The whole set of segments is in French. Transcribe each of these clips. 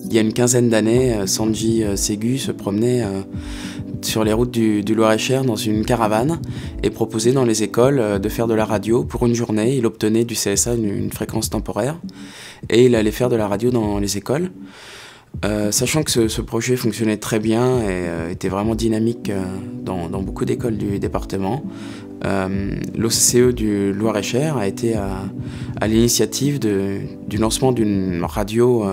Il y a une quinzaine d'années, Sanji Ségu se promenait sur les routes du Loir-et-Cher dans une caravane et proposait dans les écoles de faire de la radio pour une journée. Il obtenait du CSA une fréquence temporaire et il allait faire de la radio dans les écoles. Sachant que ce projet fonctionnait très bien et était vraiment dynamique dans beaucoup d'écoles du département, l'OCCE du Loir-et-Cher a été à l'initiative du lancement d'une radio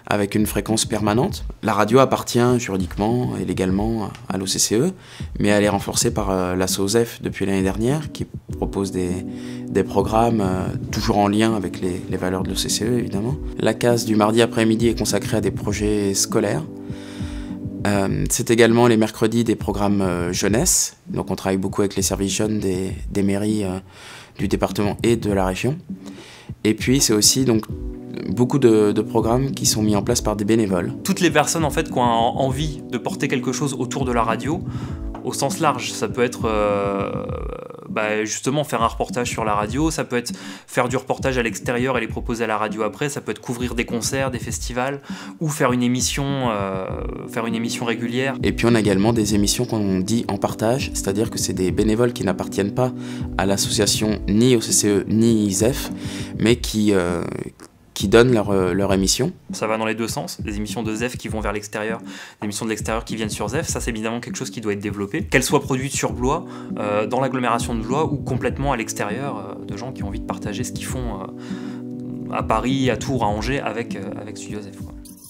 avec une fréquence permanente. La radio appartient juridiquement et légalement à l'OCCE, mais elle est renforcée par la SOSEF depuis l'année dernière, qui propose des programmes toujours en lien avec les valeurs de l'OCCE, évidemment. La case du mardi après-midi est consacrée à des projets scolaires. C'est également les mercredis des programmes jeunesse. Donc on travaille beaucoup avec les services jeunes des mairies du département et de la région. Et puis c'est aussi donc beaucoup de programmes qui sont mis en place par des bénévoles. Toutes les personnes en fait qui ont envie de porter quelque chose autour de la radio, au sens large, ça peut être justement faire un reportage sur la radio, ça peut être faire du reportage à l'extérieur et les proposer à la radio après, ça peut être couvrir des concerts, des festivals, ou faire une émission régulière. Et puis on a également des émissions qu'on dit en partage, c'est-à-dire que c'est des bénévoles qui n'appartiennent pas à l'association ni au CCE ni ISEF, mais qui donnent leur émission. Ça va dans les deux sens, des émissions de ZEF qui vont vers l'extérieur, des émissions de l'extérieur qui viennent sur ZEF, ça c'est évidemment quelque chose qui doit être développé, qu'elles soient produites sur Blois, dans l'agglomération de Blois ou complètement à l'extérieur, de gens qui ont envie de partager ce qu'ils font à Paris, à Tours, à Angers avec Studio ZEF, quoi.